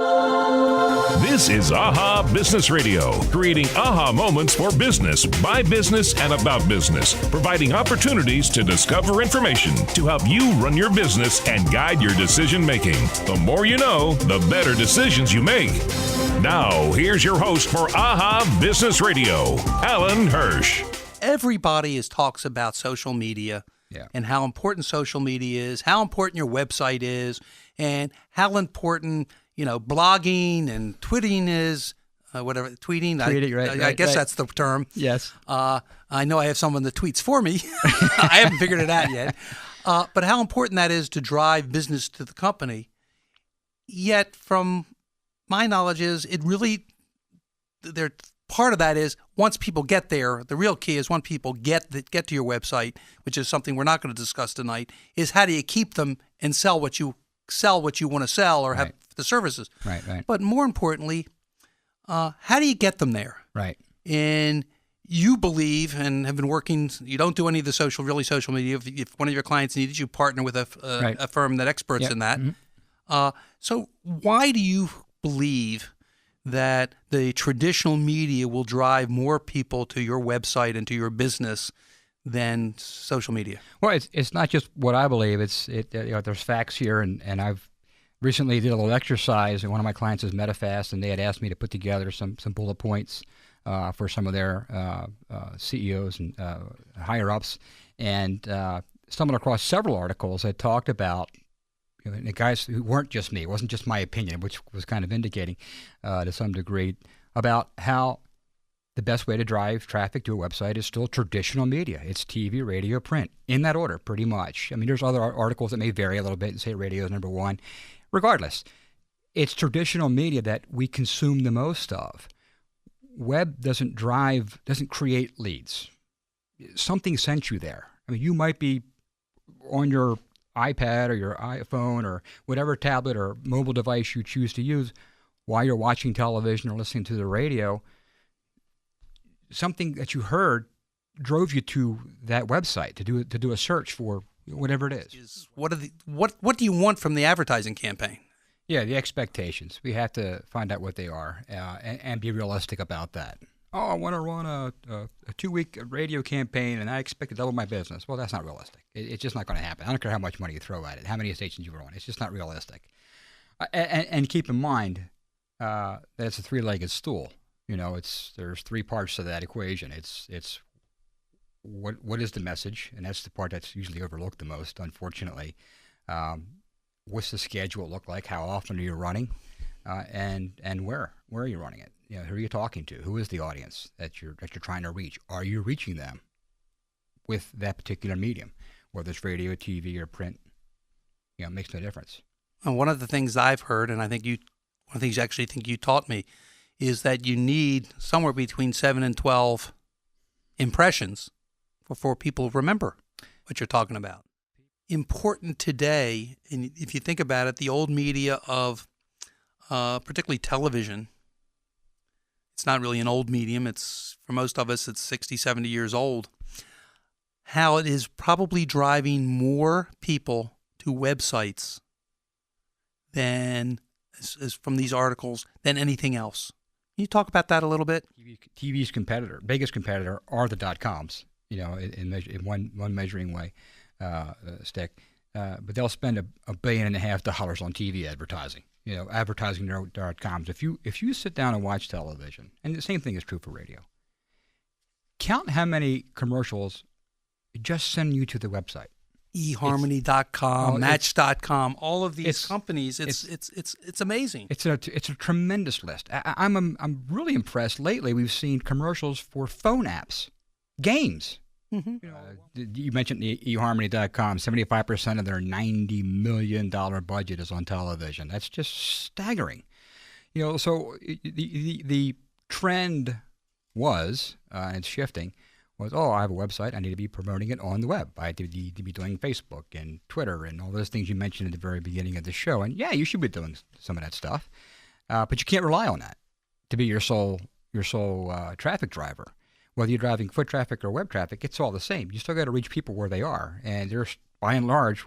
This is AHA Business Radio, creating aha moments for business, by business, and about business, providing opportunities to discover information to help you run your business and guide your decision making. The more you know, the better decisions you make. Now, here's your host for AHA Business Radio, Alan Hirsch. Everybody talks about social media and how important social media is, how important your website is, and how important blogging and tweeting is, tweeting. I guess that's the term. Yes. I know I have someone that tweets for me. I haven't figured it out yet. But how important that is to drive business to the company. Yet, from my knowledge, part of that is once people get there, the real key is once people get to your website, which is something we're not going to discuss tonight, is how do you keep them and sell what you want to sell or have the services. Right. But more importantly, how do you get them there? Right. And you believe and have been working, you don't do any of the social media. If one of your clients needs you, partner with a firm that experts in that. Mm-hmm. So why do you believe that the traditional media will drive more people to your website and to your business than social media? Well, it's not just what I believe. There's facts here, and I've recently did a little exercise, and one of my clients is MetaFast, and they had asked me to put together some bullet points for some of their CEOs and higher ups, and stumbled across several articles that talked about the guys who weren't just me. It wasn't just my opinion, which was kind of indicating to some degree about how the best way to drive traffic to a website is still traditional media. It's TV, radio, print, in that order, pretty much. I mean, there's other articles that may vary a little bit and say radio is number one. Regardless, it's traditional media that we consume the most of. Web doesn't create leads. Something sent you there. I mean, you might be on your iPad or your iPhone or whatever tablet or mobile device you choose to use while you're watching television or listening to the radio. Something that you heard drove you to that website to do a search for whatever it is. What do you want from the advertising campaign? Yeah, the expectations. We have to find out what they are and be realistic about that. Oh, I want to run a 2-week radio campaign and I expect to double my business. Well, that's not realistic. It's just not going to happen. I don't care how much money you throw at it, how many stations you run. It's just not realistic. And keep in mind that it's a three-legged stool. There's three parts to that equation. It's what is the message, and that's the part that's usually overlooked the most, unfortunately. What's the schedule look like? How often are you running? And where are you running it? Who are you talking to? Who is the audience that you're trying to reach? Are you reaching them with that particular medium, whether it's radio, TV, or print? It makes no difference. And one of the things I've heard, and I think one of the things I actually think you taught me, is that you need somewhere between 7 and 12 impressions before people remember what you're talking about. Important today, and if you think about it, the old media of particularly television, it's not really an old medium. It's, for most of us, it's 60, 70 years old. How it is probably driving more people to websites than, as from these articles, than anything else. Can you talk about that a little bit? TV's biggest competitor are the .coms, in one measuring way, stick. But they'll spend $1.5 billion on TV advertising. Advertising their .coms. If you sit down and watch television, and the same thing is true for radio, count how many commercials just send you to the website. eHarmony.com, Match.com, all of these companies. It's amazing. It's a tremendous list. I'm really impressed. Lately, we've seen commercials for phone apps, games. Mm-hmm. You mentioned the eHarmony.com. 75% of their $90 million budget is on television. That's just staggering. So the trend was, and it's shifting, was, I have a website. I need to be promoting it on the web. I need to be doing Facebook and Twitter and all those things you mentioned at the very beginning of the show. And yeah, you should be doing some of that stuff, but you can't rely on that to be your sole traffic driver. Whether you're driving foot traffic or web traffic, it's all the same. You still got to reach people where they are. And there's, by and large,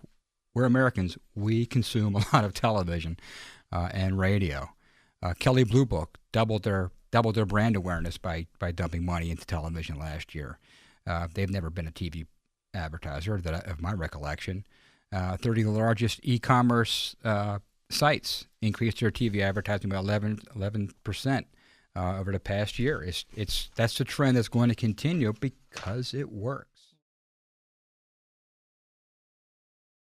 we're Americans. We consume a lot of television and radio. Kelly Blue Book doubled their brand awareness by dumping money into television last year. They've never been a TV advertiser of my recollection. 30 of the largest e-commerce sites increased their TV advertising by 11% over the past year. That's the trend that's going to continue because it works.